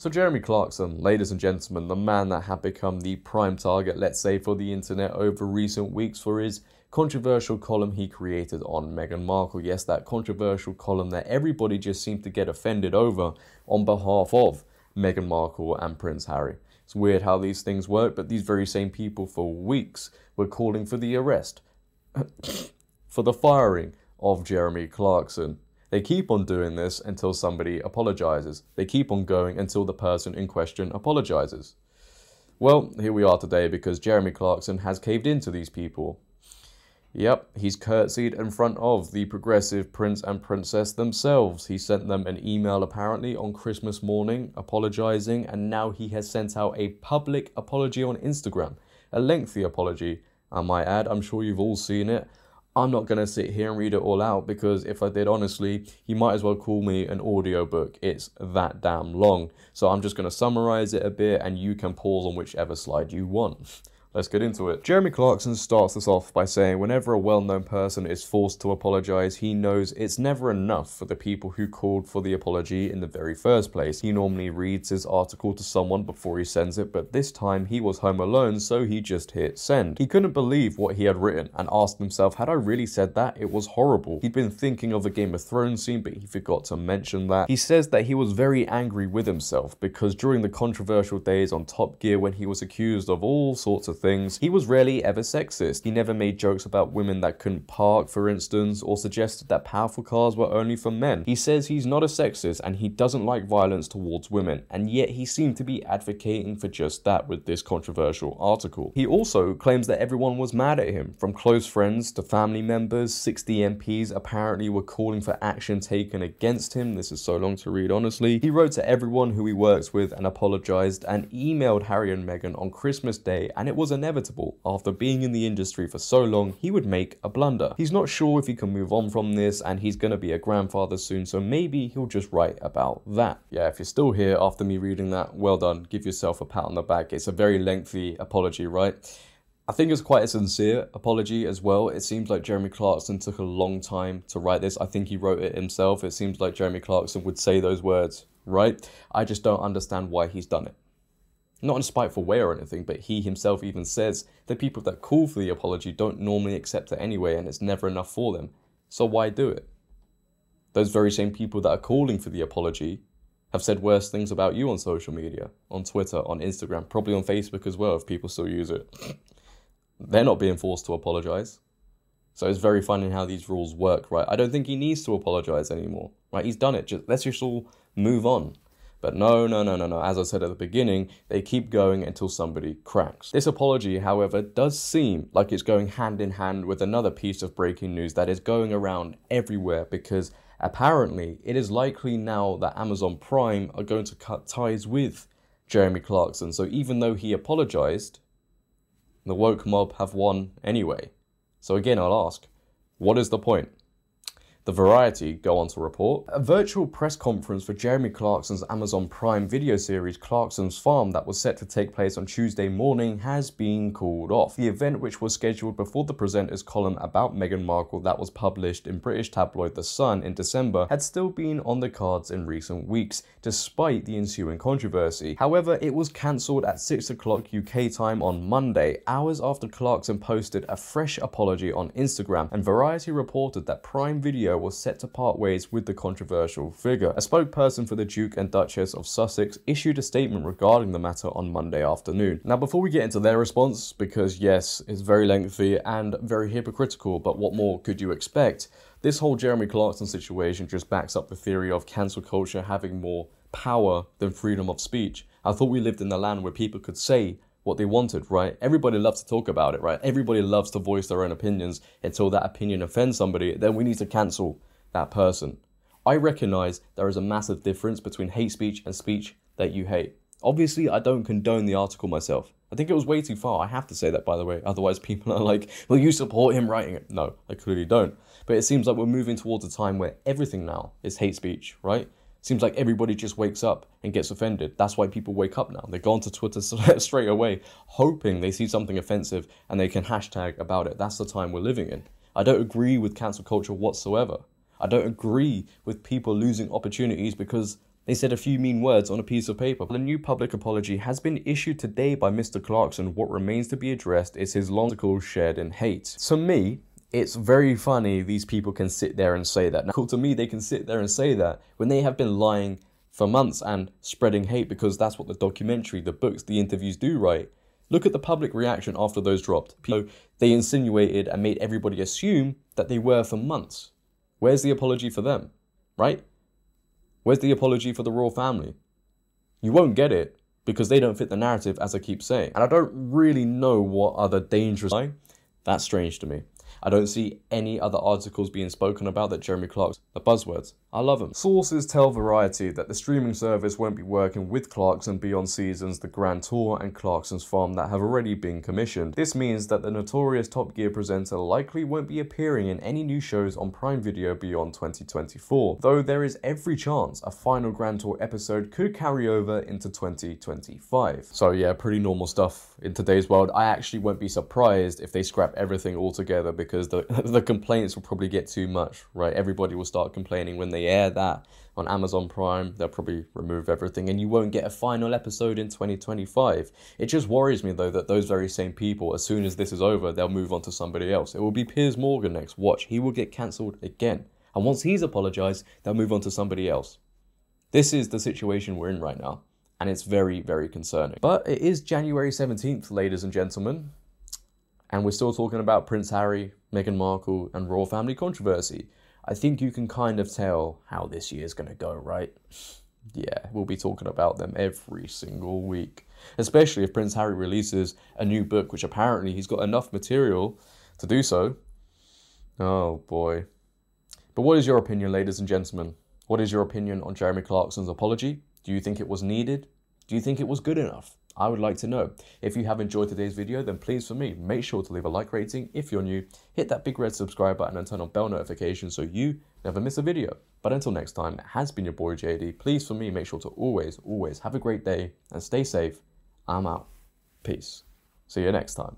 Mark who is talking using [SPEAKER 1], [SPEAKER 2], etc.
[SPEAKER 1] So Jeremy Clarkson, ladies and gentlemen, the man that had become the prime target, let's say, for the internet over recent weeks for his controversial column he created on Meghan Markle. Yes, that controversial column that everybody just seemed to get offended over on behalf of Meghan Markle and Prince Harry. It's weird how these things work, but these very same people for weeks were calling for the arrest, for the firing of Jeremy Clarkson. They keep on doing this until somebody apologizes. They keep on going until the person in question apologizes. Well, here we are today because Jeremy Clarkson has caved into these people. Yep, he's curtsied in front of the progressive prince and princess themselves. He sent them an email apparently on Christmas morning apologizing, and now he has sent out a public apology on Instagram. A lengthy apology, I might add. I'm sure you've all seen it. I'm not going to sit here and read it all out because if I did, honestly, he might as well call me an audiobook. It's that damn long. So I'm just going to summarize it a bit and you can pause on whichever slide you want. Let's get into it. Jeremy Clarkson starts this off by saying whenever a well-known person is forced to apologize, he knows it's never enough for the people who called for the apology in the very first place. He normally reads his article to someone before he sends it, but this time he was home alone, so he just hit send. He couldn't believe what he had written and asked himself, had I really said that? It was horrible. He'd been thinking of the Game of Thrones scene, but he forgot to mention that. He says that he was very angry with himself because during the controversial days on Top Gear when he was accused of all sorts of things, he was rarely ever sexist. He never made jokes about women that couldn't park, for instance, or suggested that powerful cars were only for men. He says he's not a sexist and he doesn't like violence towards women, and yet he seemed to be advocating for just that with this controversial article. He also claims that everyone was mad at him, from close friends to family members. 60 MPs apparently were calling for action taken against him. This is so long to read, honestly. He wrote to everyone who he works with and apologized and emailed Harry and Meghan on Christmas Day, and it was inevitable. After being in the industry for so long, he would make a blunder. He's not sure if he can move on from this, and he's going to be a grandfather soon, so maybe he'll just write about that. Yeah, if you're still here after me reading that, well done. Give yourself a pat on the back. It's a very lengthy apology, right? I think it's quite a sincere apology as well. It seems like Jeremy Clarkson took a long time to write this. I think he wrote it himself. It seems like Jeremy Clarkson would say those words, right? I just don't understand why he's done it. Not in a spiteful way or anything, but he himself even says the people that call for the apology don't normally accept it anyway, and it's never enough for them. So why do it? Those very same people that are calling for the apology have said worse things about you on social media, on Twitter, on Instagram, probably on Facebook as well if people still use it. They're not being forced to apologize. So it's very funny how these rules work, right? I don't think he needs to apologize anymore, right? He's done it. Let's just all move on. But no. As I said at the beginning, they keep going until somebody cracks. This apology, however, does seem like it's going hand in hand with another piece of breaking news that is going around everywhere because apparently it is likely now that Amazon Prime are going to cut ties with Jeremy Clarkson. So even though he apologized, the woke mob have won anyway. So again, I'll ask, what is the point? The Variety go on to report a virtual press conference for Jeremy Clarkson's Amazon Prime video series Clarkson's Farm that was set to take place on Tuesday morning has been called off. The event, which was scheduled before the presenter's column about Meghan Markle that was published in British tabloid The Sun in December, had still been on the cards in recent weeks, despite the ensuing controversy. However, it was cancelled at 6 o'clock UK time on Monday, hours after Clarkson posted a fresh apology on Instagram, and Variety reported that Prime Video was set to part ways with the controversial figure. A spokesperson for the Duke and Duchess of Sussex issued a statement regarding the matter on Monday afternoon. Now, before we get into their response, because yes, it's very lengthy and very hypocritical, but what more could you expect? This whole Jeremy Clarkson situation just backs up the theory of cancel culture having more power than freedom of speech. I thought we lived in a land where people could say what they wanted, right? Everybody loves to talk about it, right? Everybody loves to voice their own opinions until that opinion offends somebody. Then we need to cancel that person. I recognize there is a massive difference between hate speech and speech that you hate. Obviously, I don't condone the article myself. I think it was way too far. I have to say that, by the way. Otherwise, people are like, well, you support him writing it. No, I clearly don't. But it seems like we're moving towards a time where everything now is hate speech, right? Seems like everybody just wakes up and gets offended. That's why people wake up now. They go onto Twitter straight away, hoping they see something offensive and they can hashtag about it. That's the time we're living in. I don't agree with cancel culture whatsoever. I don't agree with people losing opportunities because They said a few mean words on a piece of paper. A new public apology has been issued today by Mr. Clarkson. What remains to be addressed is his long article shared in hate. To me, it's very funny these people can sit there and say that. Now, to me, they can sit there and say that when they have been lying for months and spreading hate, because that's what the documentary, the books, the interviews do, right? Look at the public reaction after those dropped. They insinuated and made everybody assume that they were for months. Where's the apology for them, right? Where's the apology for the royal family? You won't get it because they don't fit the narrative, as I keep saying. And I don't really know what other dangerous... That's strange to me. I don't see any other articles being spoken about that Jeremy Clarkson, the buzzwords. I love them. Sources tell Variety that the streaming service won't be working with Clarkson beyond seasons The Grand Tour and Clarkson's Farm that have already been commissioned. This means that the notorious Top Gear presenter likely won't be appearing in any new shows on Prime Video beyond 2024, though there is every chance a final Grand Tour episode could carry over into 2025. So yeah, pretty normal stuff in today's world. I actually won't be surprised if they scrap everything altogether, because the complaints will probably get too much, right? Everybody will start complaining when they air that on Amazon Prime. They'll probably remove everything and you won't get a final episode in 2025. It just worries me though that those very same people, as soon as this is over, they'll move on to somebody else. It will be Piers Morgan next. Watch, he will get cancelled again. And once he's apologized, they'll move on to somebody else. This is the situation we're in right now, and it's very, very concerning. But it is January 17th, ladies and gentlemen, and we're still talking about Prince Harry, Meghan Markle, and royal family controversy. I think you can kind of tell how this year's going to go, right? Yeah, we'll be talking about them every single week, especially if Prince Harry releases a new book, which apparently he's got enough material to do so. Oh boy. But what is your opinion, ladies and gentlemen? What is your opinion on Jeremy Clarkson's apology? Do you think it was needed? Do you think it was good enough? I would like to know. If you have enjoyed today's video, then please, for me, make sure to leave a like rating. If you're new, hit that big red subscribe button and turn on bell notifications so you never miss a video. But until next time, it has been your boy JD. Please, for me, make sure to always have a great day and stay safe. I'm out. Peace. See you next time.